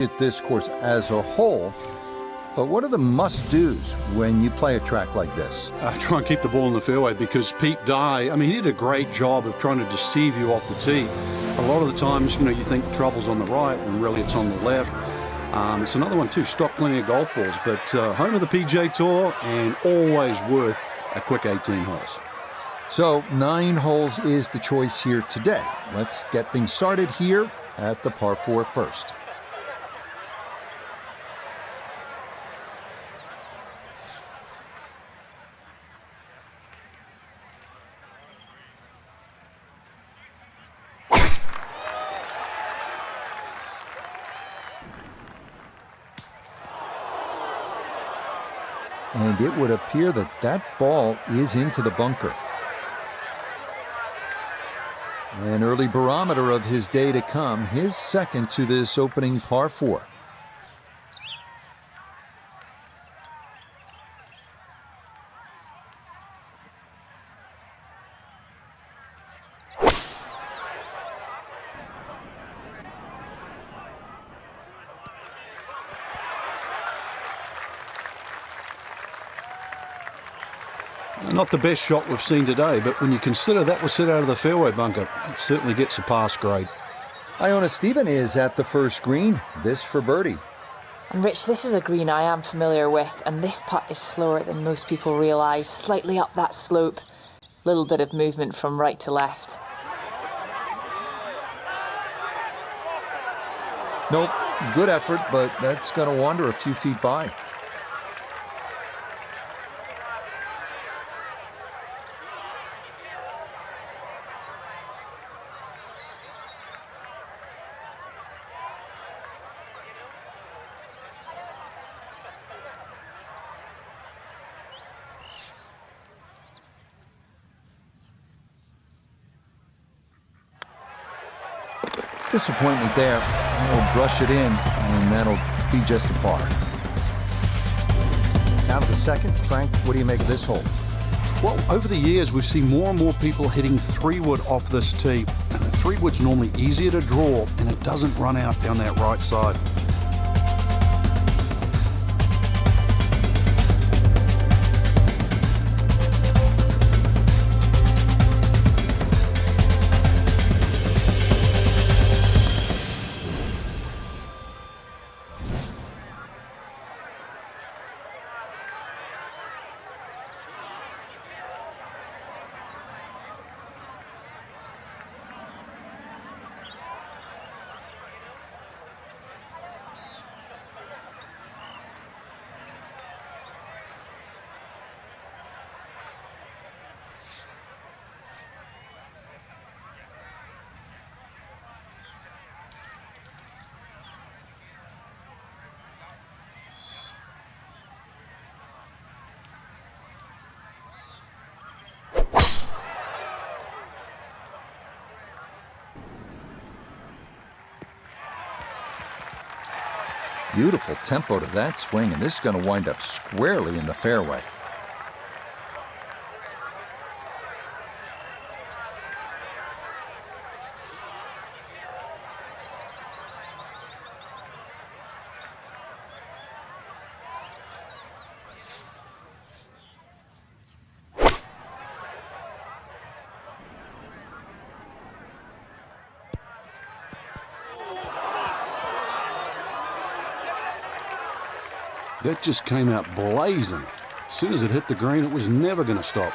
at this course as a whole, but what are the must-dos when you play a track like this? Try and keep the ball in the fairway, because Pete Dye, I mean, he did a great job of trying to deceive you off the tee. A lot of the times, you think trouble's on the right when really it's on the left. It's another one too, stock plenty of golf balls, but home of the PGA Tour and always worth a quick 18 holes. So 9 holes is the choice here today. Let's get things started here at the par 4 first. And it would appear that that ball is into the bunker. An early barometer of his day to come, his second to this opening par 4. Not the best shot we've seen today, but when you consider that was hit out of the fairway bunker, it certainly gets a pass grade. Iona Stephen is at the first green, this for birdie. And Rich, this is a green I am familiar with, and this putt is slower than most people realise. Slightly up that slope, little bit of movement from right to left. Nope, good effort, but that's going to wander a few feet by. Disappointment there. He'll brush it in, and that'll be just a par. Now to the second. Frank, what do you make of this hole? Well, over the years, we've seen more and more people hitting 3-wood off this tee. And the 3-wood's normally easier to draw, and it doesn't run out down that right side. Beautiful tempo to that swing, and this is going to wind up squarely in the fairway. That just came out blazing. As soon as it hit the green, it was never going to stop.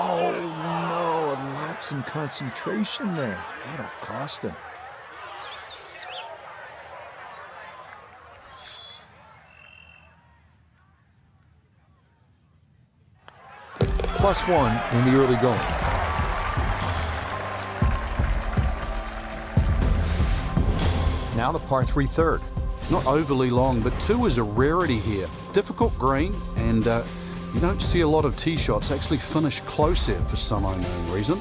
Oh, no, a lapse in concentration there. That'll cost him. +1 in the early going. Now the par 3 third. Not overly long, but 2 is a rarity here. Difficult green, and you don't see a lot of tee shots actually finish close here for some unknown reason.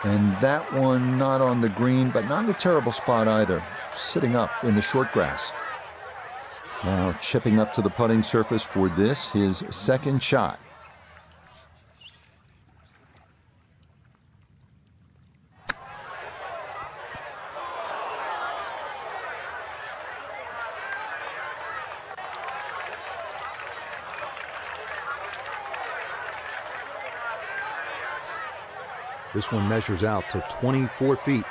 And that one not on the green, but not in a terrible spot either. Sitting up in the short grass. Now chipping up to the putting surface for this, his second shot. This one measures out to 24 feet.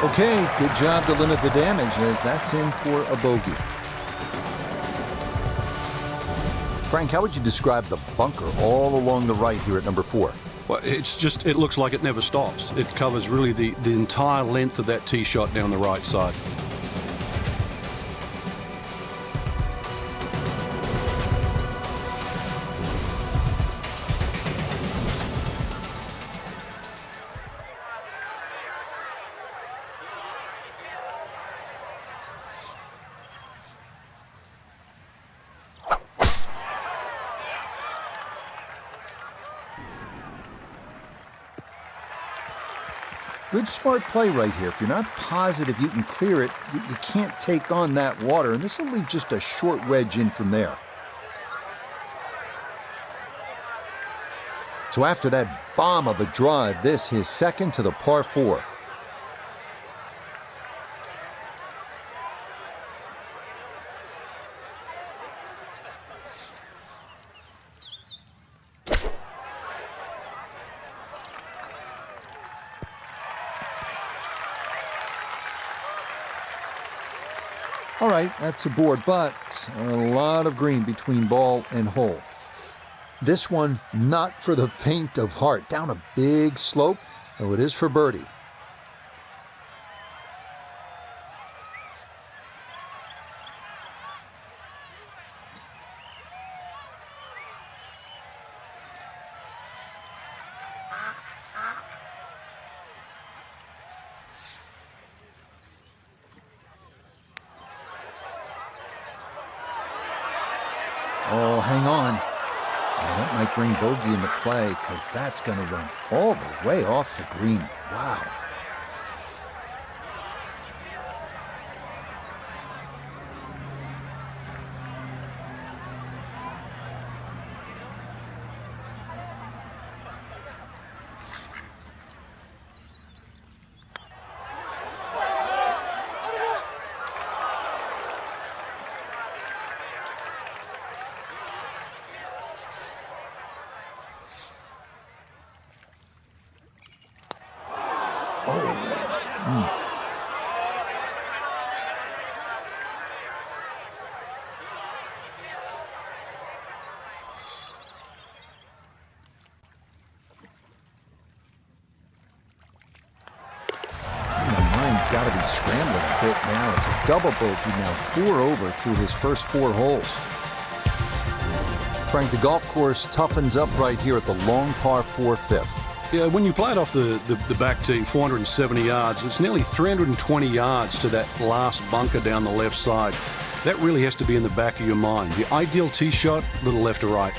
Okay, good job to limit the damage as that's in for a bogey. Frank, how would you describe the bunker all along the right here at number 4? Well, it looks like it never stops. It covers really the entire length of that tee shot down the right side. Good smart play right here. If you're not positive you can clear it, you can't take on that water, and this will leave just a short wedge in from there. So after that bomb of a drive, this his second to the par 4. All right, that's a board, but a lot of green between ball and hole. This one, not for the faint of heart. Down a big slope, though it is for birdie. Oh, hang on. Well, that might bring bogey into play because that's going to run all the way off the green. Wow. Mind's got to be scrambling a bit now. It's a double bogey now, 4 over through his first 4 holes. Frank, the golf course toughens up right here at the long par 4 fifth. Yeah, when you play it off the back tee, 470 yards, it's nearly 320 yards to that last bunker down the left side. That really has to be in the back of your mind. The ideal tee shot, a little left to right.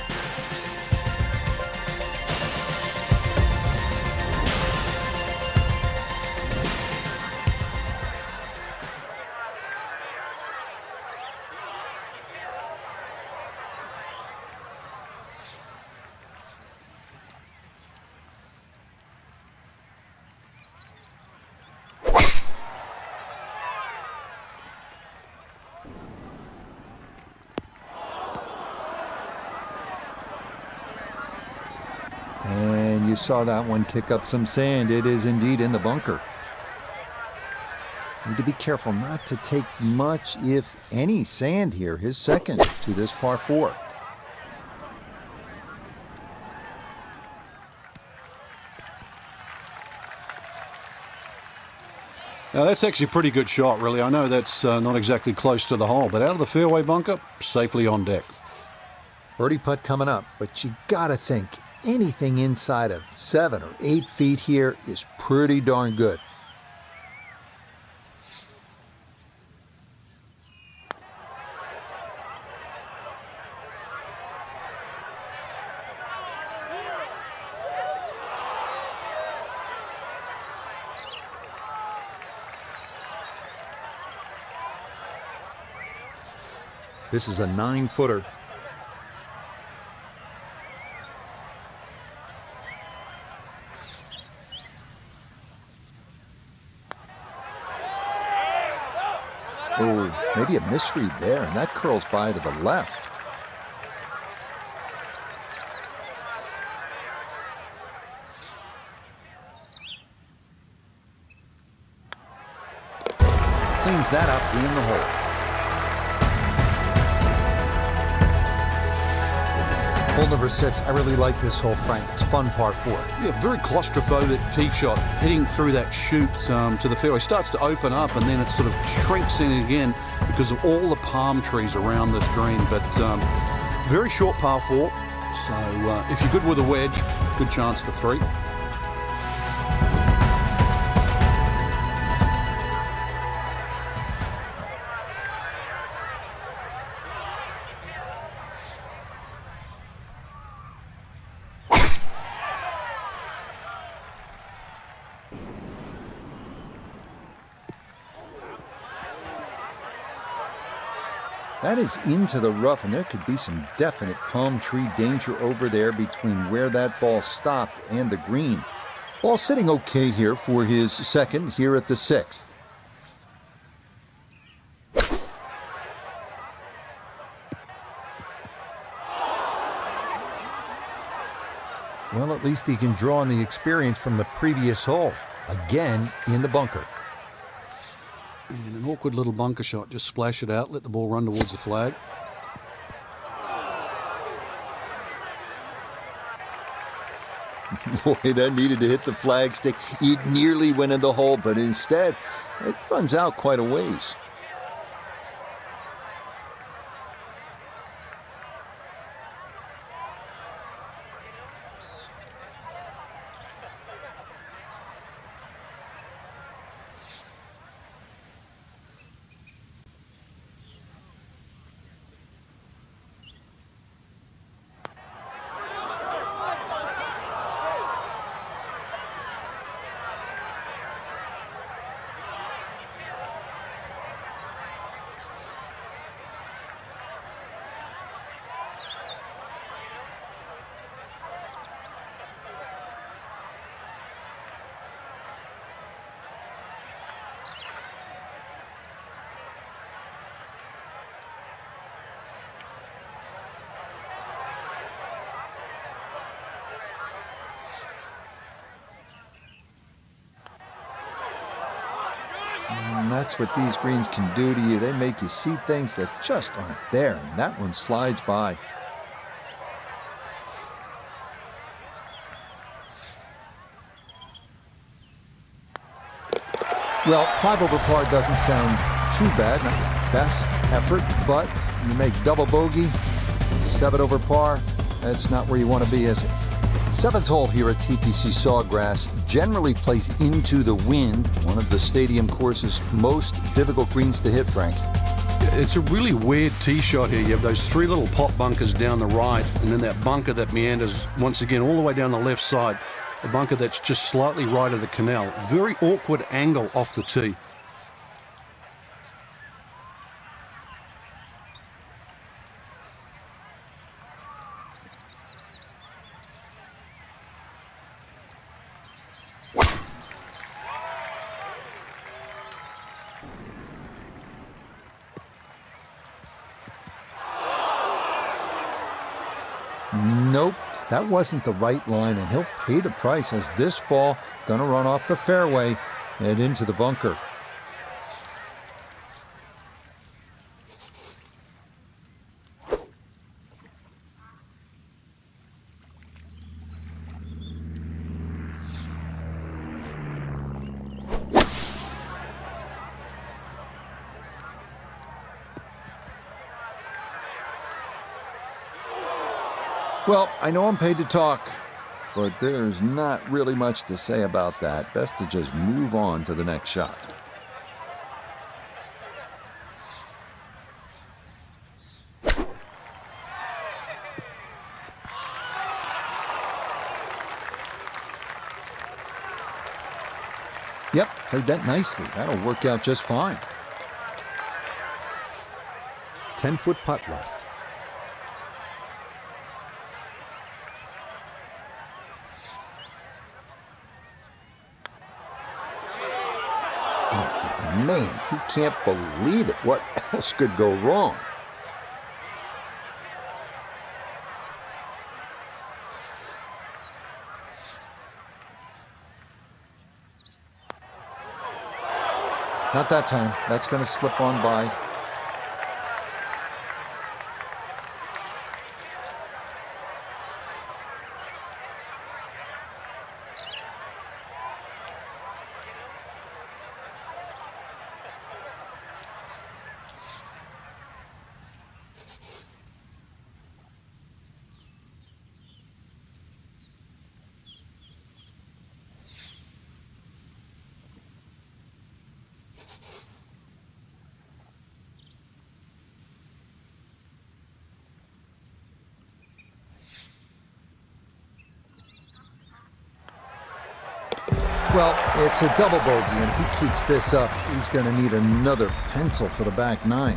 And you saw that one kick up some sand. It is indeed in the bunker. Need to be careful not to take much, if any, sand here. His second to this par 4. Now, that's actually a pretty good shot, really. I know that's not exactly close to the hole, but out of the fairway bunker, safely on deck. Birdie putt coming up, but you gotta think anything inside of 7 or 8 feet here is pretty darn good. This is a 9-footer. Oh, maybe a misread there, and that curls by to the left. Cleans that up in the hole. Hole number 6, I really like this hole, Frank. It's fun par 4. Yeah, very claustrophobic tee shot. Hitting through that chute to the fairway starts to open up, and then it sort of shrinks in again because of all the palm trees around this green. But very short par 4. So if you're good with a wedge, good chance for 3. That is into the rough, and there could be some definite palm tree danger over there between where that ball stopped and the green. Ball sitting okay here for his second here at the 6th. Well, at least he can draw on the experience from the previous hole. Again in the bunker. And an awkward little bunker shot. Just splash it out, let the ball run towards the flag. Boy, that needed to hit the flag stick. It nearly went in the hole, but instead, it runs out quite a ways. And that's what these greens can do to you. They make you see things that just aren't there, and that one slides by. Well, 5 over par doesn't sound too bad. Not the best effort, but you make double bogey, 7 over par. That's not where you want to be, is it? Seventh hole here at TPC Sawgrass generally plays into the wind, one of the stadium course's most difficult greens to hit, Frank. It's a really weird tee shot here. You have those three little pot bunkers down the right, and then that bunker that meanders once again all the way down the left side. A bunker that's just slightly right of the canal. Very awkward angle off the tee. Nope, that wasn't the right line, and he'll pay the price as this ball gonna run off the fairway and into the bunker. Well, I know I'm paid to talk, but there's not really much to say about that. Best to just move on to the next shot. Yep, played that nicely. That'll work out just fine. 10-foot putt left. Man, he can't believe it. What else could go wrong? Not that time. That's going to slip on by. Well, it's a double bogey, and if he keeps this up, he's going to need another pencil for the back nine.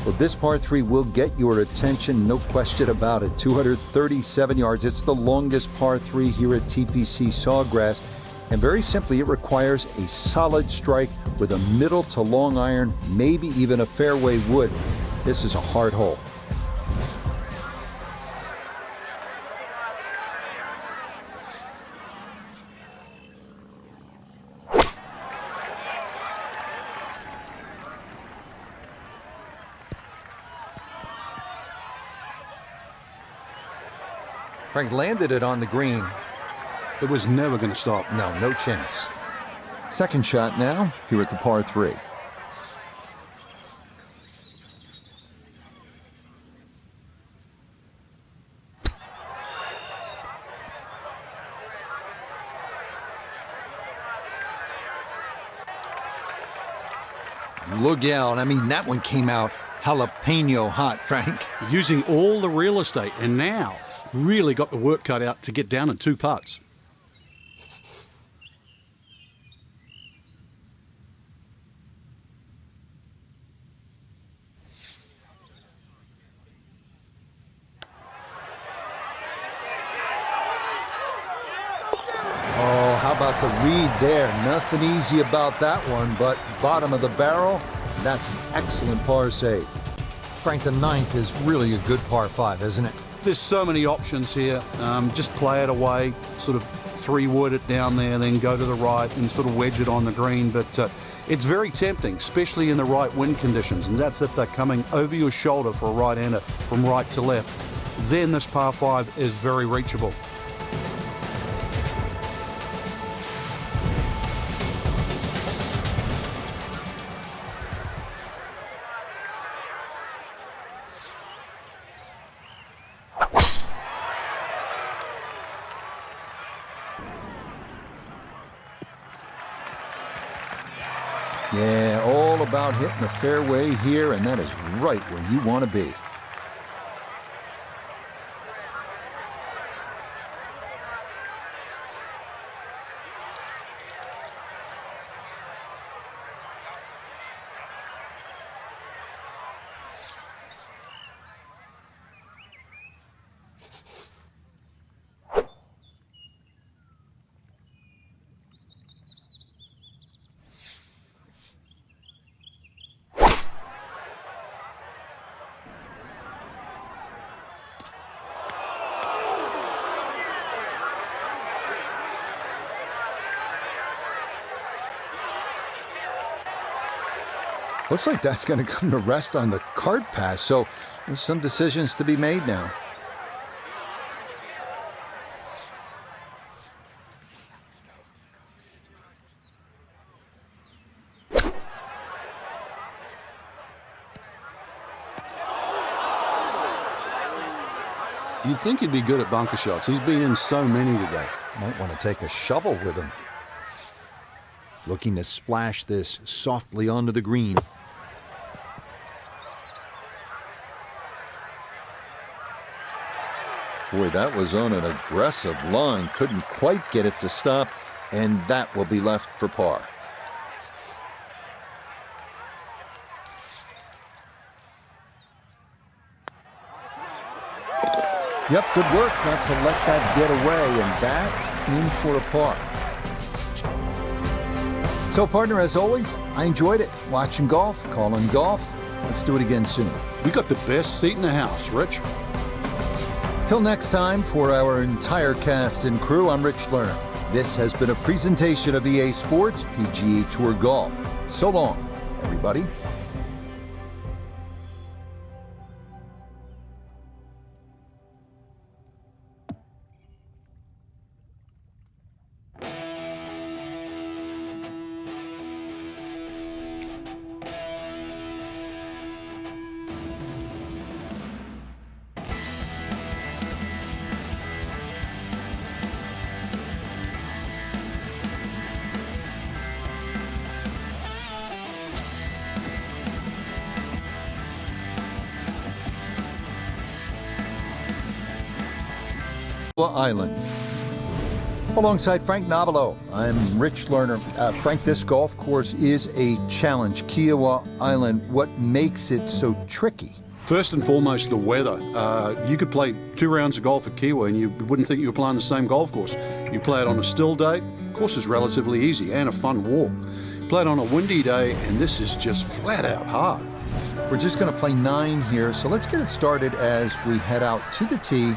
Well, this par 3 will get your attention, no question about it. 237 yards. It's the longest par 3 here at TPC Sawgrass. And very simply, it requires a solid strike with a middle to long iron, maybe even a fairway wood. This is a hard hole. Frank landed it on the green. It was never going to stop. No chance. Second shot now, here at the par 3. Look out. I mean, that one came out jalapeno hot, Frank. Using all the real estate, and now really got the work cut out to get down in 2 putts. Oh, how about the read there? Nothing easy about that one, but bottom of the barrel, that's an excellent par save. Frank, the 9th is really a good par 5, isn't it? There's so many options here. Just play it away, sort of 3-wood it down there, then go to the right and sort of wedge it on the green. But it's very tempting, especially in the right wind conditions. And that's if they're coming over your shoulder for a right-hander from right to left. Then this par 5 is very reachable. Yeah, all about hitting the fairway here, and that is right where you want to be. Looks like that's going to come to rest on the cart pass, so there's some decisions to be made now. You'd think he'd be good at bunker shots. He's been in so many today. Might want to take a shovel with him. Looking to splash this softly onto the green. Boy, that was on an aggressive line. Couldn't quite get it to stop, and that will be left for par. Yep, good work not to let that get away, and that's in for a par. So, partner, as always, I enjoyed it. Watching golf, calling golf. Let's do it again soon. We got the best seat in the house, Rich. Till next time, for our entire cast and crew, I'm Rich Lerner. This has been a presentation of EA Sports PGA Tour Golf. So long, everybody. Island. Alongside Frank Nobilo, I'm Rich Lerner. Frank, this golf course is a challenge. Kiowa Island, what makes it so tricky? First and foremost, the weather. You could play 2 rounds of golf at Kiowa and you wouldn't think you were playing the same golf course. You play it on a still day, the course is relatively easy and a fun walk. You play it on a windy day and this is just flat out hard. We're just going to play 9 here, so let's get it started as we head out to the tee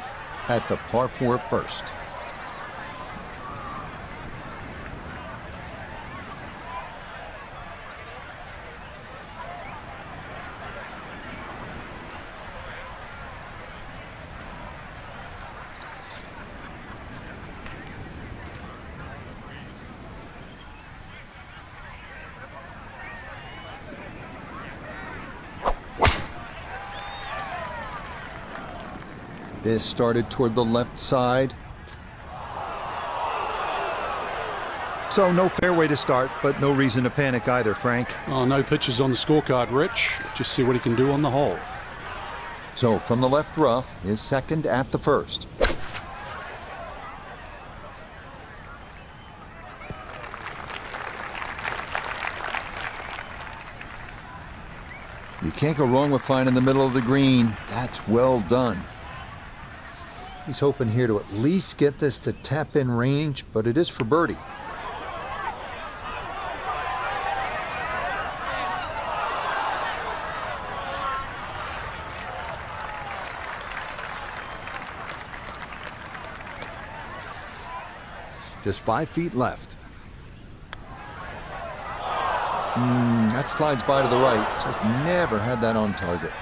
at the par 4 first. This started toward the left side. So no fairway to start, but no reason to panic either, Frank. Oh, no pitches on the scorecard, Rich. Just see what he can do on the hole. So from the left rough, his second at the first. You can't go wrong with finding the middle of the green. That's well done. He's hoping here to at least get this to tap in range, but it is for birdie. Just 5 feet left. That slides by to the right. Just never had that on target.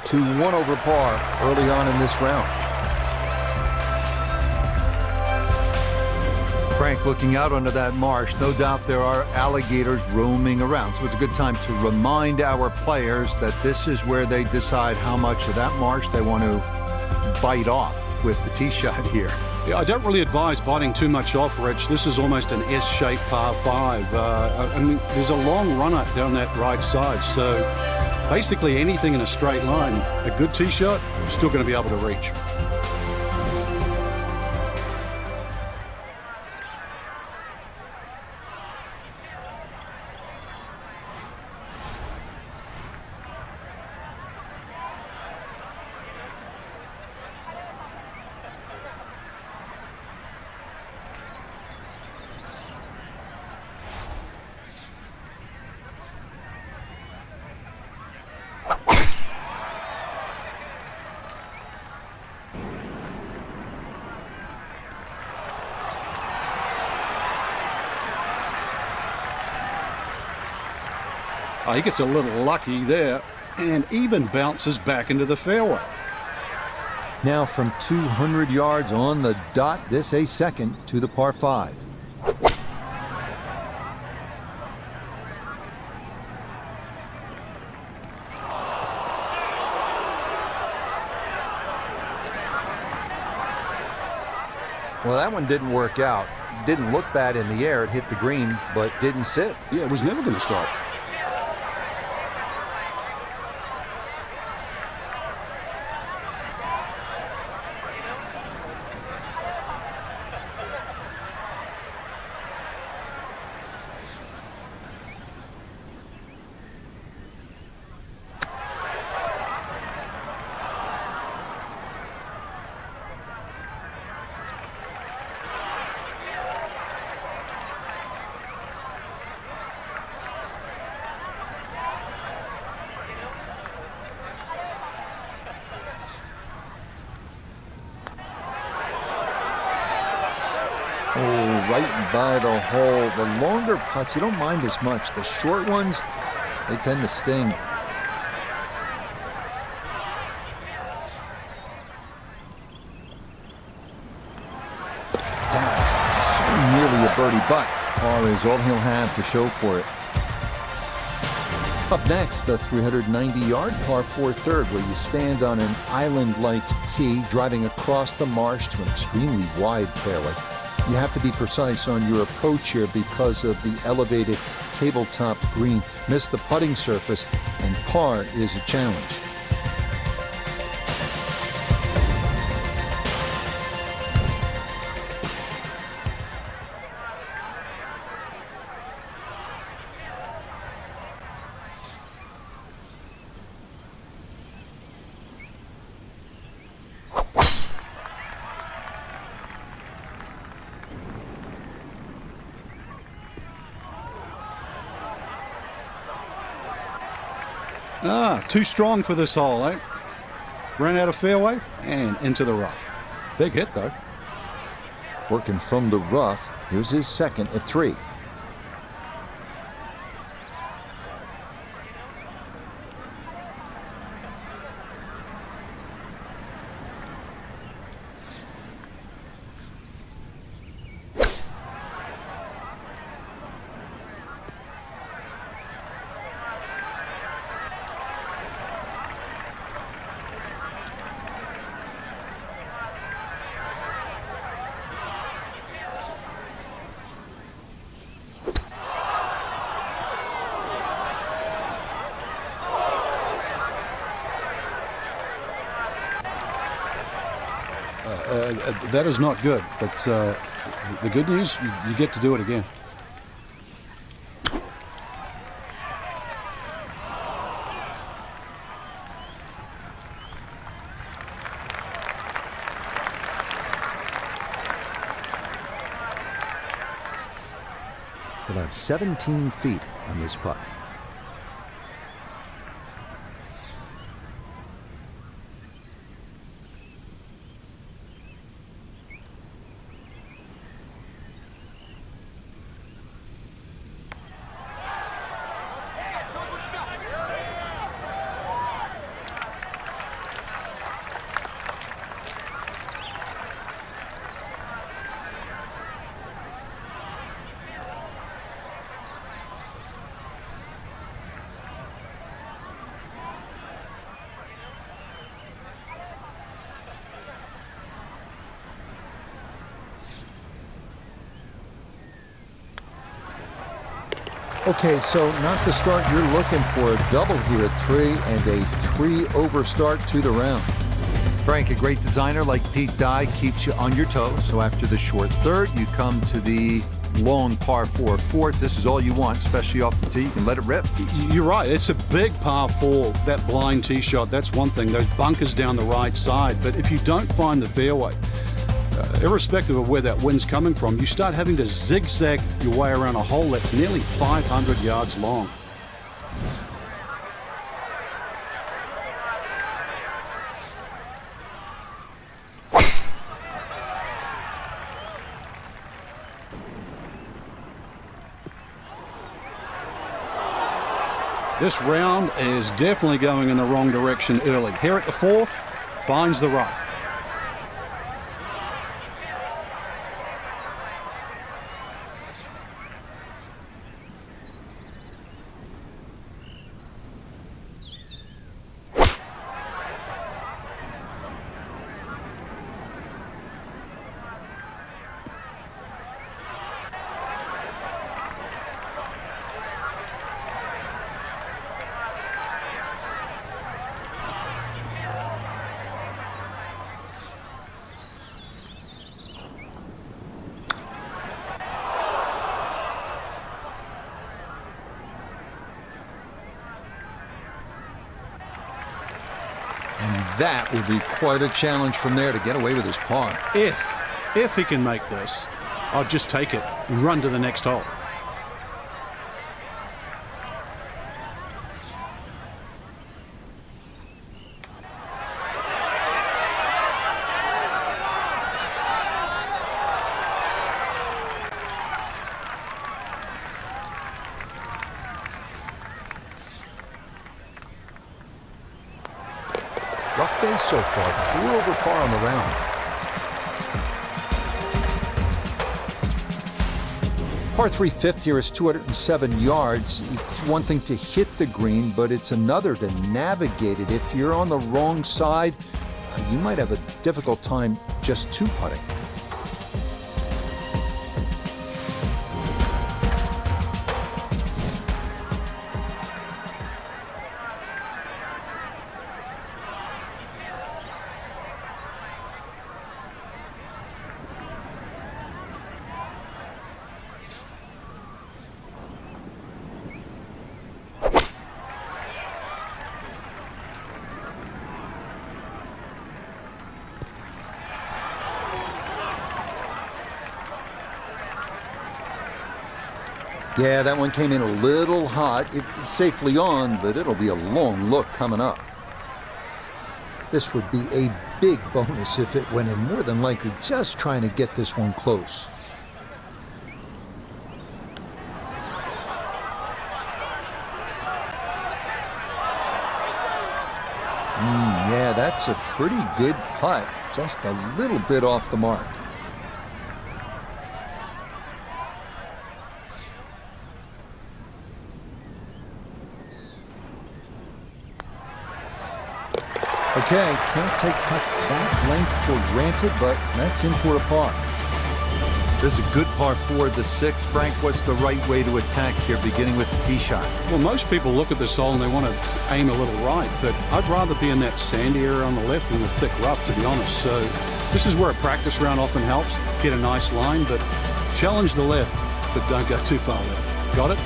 To 1 over par early on in this round. Frank, looking out onto that marsh, no doubt there are alligators roaming around. So it's a good time to remind our players that this is where they decide how much of that marsh they want to bite off with the tee shot here. Yeah, I don't really advise biting too much off, Rich. This is almost an S-shaped par 5. I mean, there's a long run-up down that right side, so basically anything in a straight line, a good tee shot, you're still going to be able to reach. He gets a little lucky there and even bounces back into the fairway. Now from 200 yards on the dot, this a second to the par 5. Well, that one didn't work out. Didn't look bad in the air. It hit the green, but didn't sit. Yeah, it was never going to stop. Oh, right by the hole. The longer putts, you don't mind as much. The short ones, they tend to sting. That's nearly a birdie, but par is all he'll have to show for it. Up next, the 390-yard par 4 third, where you stand on an island-like tee, driving across the marsh to an extremely wide fairway. You have to be precise on your approach here because of the elevated tabletop green. Miss the putting surface, and par is a challenge. Too strong for this hole, eh? Ran out of fairway and into the rough. Big hit, though. Working from the rough, here's his second at 3. That is not good, but the good news, you get to do it again. He'll have 17 feet on this putt. Okay, so not the start you're looking for. A double here at 3 and a 3-over start to the round. Frank, a great designer like Pete Dye keeps you on your toes. So after the short third, you come to the long par 4 fourth. This is all you want, especially off the tee. You can let it rip. You're right. It's a big par 4, that blind tee shot. That's one thing. Those bunkers down the right side. But if you don't find the fairway, irrespective of where that wind's coming from, you start having to zigzag your way around a hole that's nearly 500 yards long. This round is definitely going in the wrong direction early. Here at the 4th, finds the rough. And that will be quite a challenge from there to get away with his par. If he can make this, I'll just take it and run to the next hole. Rough day so far, 4 over par on the round. Par 3 fifth here is 207 yards. It's one thing to hit the green, but it's another to navigate it. If you're on the wrong side, you might have a difficult time just two-putting. Yeah, that one came in a little hot. It's safely on, but it'll be a long look coming up. This would be a big bonus if it went in, more than likely just trying to get this one close. Yeah, that's a pretty good putt. Just a little bit off the mark. Okay, can't take putts that length for granted, but that's in for a par. This is a good par 4, the 6th. Frank, what's the right way to attack here, beginning with the tee shot? Well, most people look at this hole and they want to aim a little right, but I'd rather be in that sandy area on the left than the thick rough, to be honest. So this is where a practice round often helps. Get a nice line, but challenge the left, but don't go too far left. Got it?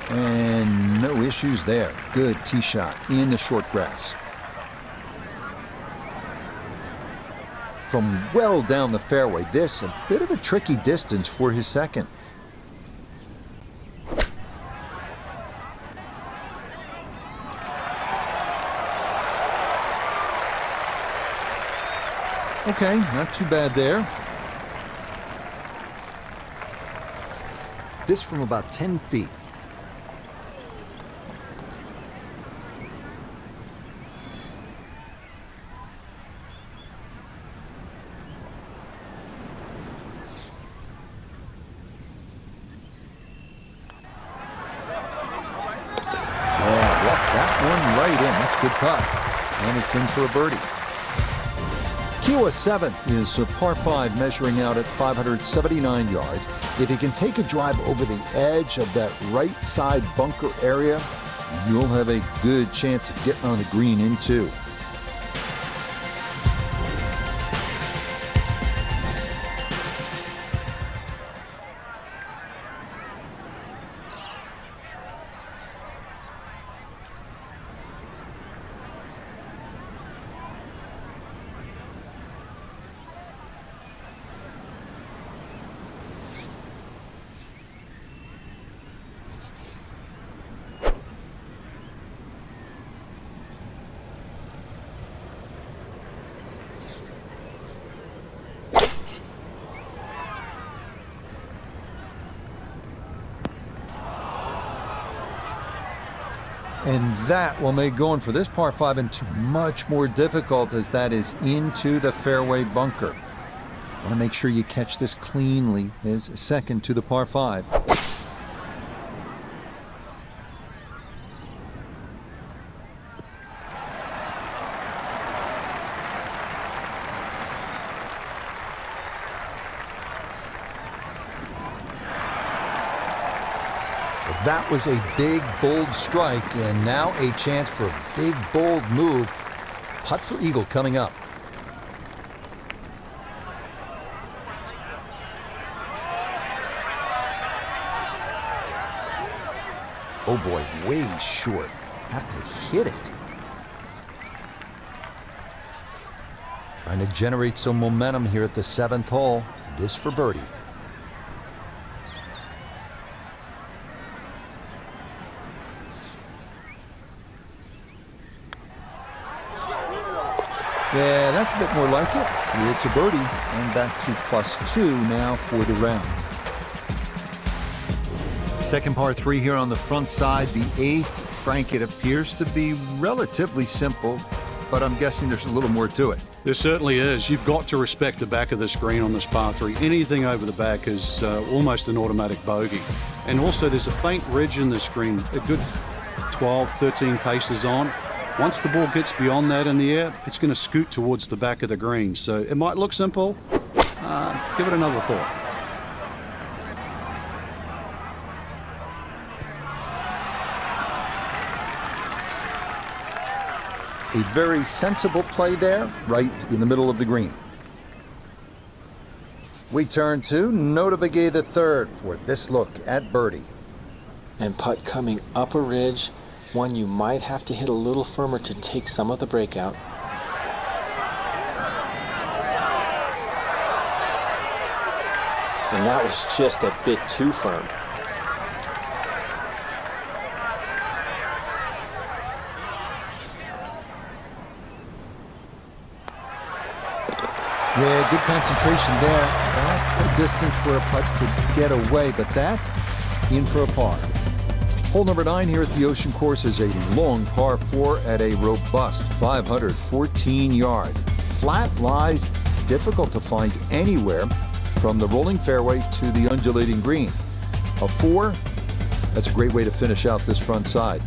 And no issues there. Good tee shot in the short grass. From well down the fairway, this a bit of a tricky distance for his second. Okay, not too bad there. This from about 10 feet. putt, and it's in for a birdie. Kiowa 7th is a par 5 measuring out at 579 yards. If he can take a drive over the edge of that right side bunker area, you'll have a good chance of getting on the green in 2. And that will make going for this par 5 into much more difficult, as that is into the fairway bunker. Want to make sure you catch this cleanly as second to the par 5. That was a big, bold strike, and now a chance for a big, bold move. Putt for eagle coming up. Oh boy, way short. Have to hit it. Trying to generate some momentum here at the 7th hole. This for birdie. Yeah, that's a bit more like it. It's a birdie, and back to +2 now for the round. Second par 3 here on the front side, the 8th. Frank, it appears to be relatively simple, but I'm guessing there's a little more to it. There certainly is. You've got to respect the back of the screen on this par 3. Anything over the back is almost an automatic bogey. And also there's a faint ridge in the screen, a good 12, 13 paces on. Once the ball gets beyond that in the air, it's going to scoot towards the back of the green. So it might look simple. Give it another thought. A very sensible play there, right in the middle of the green. We turn to Nota Begay III for this look at birdie. And putt coming up a ridge, one you might have to hit a little firmer to take some of the breakout. And that was just a bit too firm. Yeah, good concentration there. That's a distance where a putt could get away, but that in for a par. Hole number 9 here at the Ocean Course is a long par 4 at a robust 514 yards. Flat lies difficult to find anywhere from the rolling fairway to the undulating green. A 4, that's a great way to finish out this front side.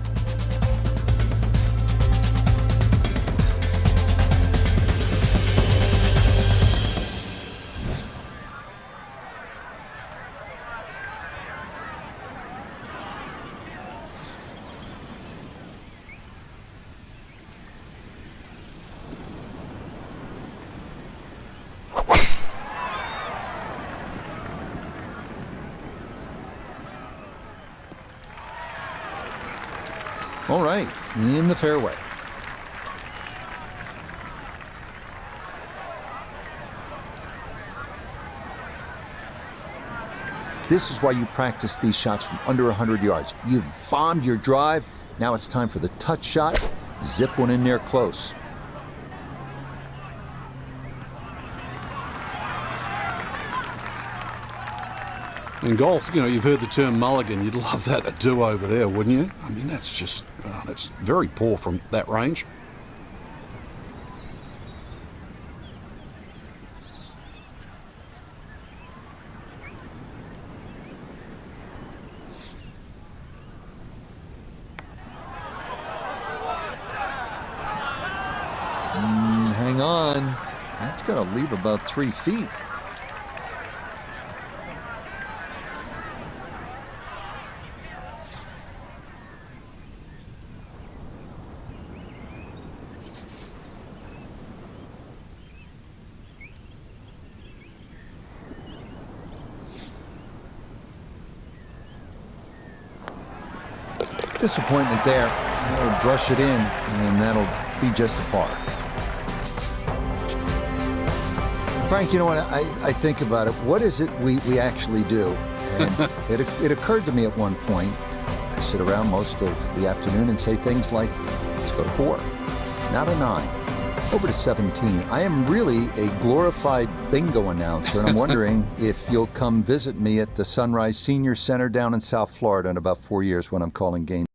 All right, in the fairway. This is why you practice these shots from under 100 yards. You've bombed your drive. Now it's time for the touch shot. Zip one in there close. In golf, you know, you've heard the term mulligan. You'd love that to do over there, wouldn't you? I mean, that's just, that's very poor from that range. got to leave about 3 feet. Disappointment there. I'll brush it in, and that'll be just a par. Frank, you know what? I think about it. What is it we actually do? And it occurred to me at one point. I sit around most of the afternoon and say things like, let's go to 4, not a 9. Over to 17. I am really a glorified bingo announcer, and I'm wondering if you'll come visit me at the Sunrise Senior Center down in South Florida in about 4 years when I'm calling games.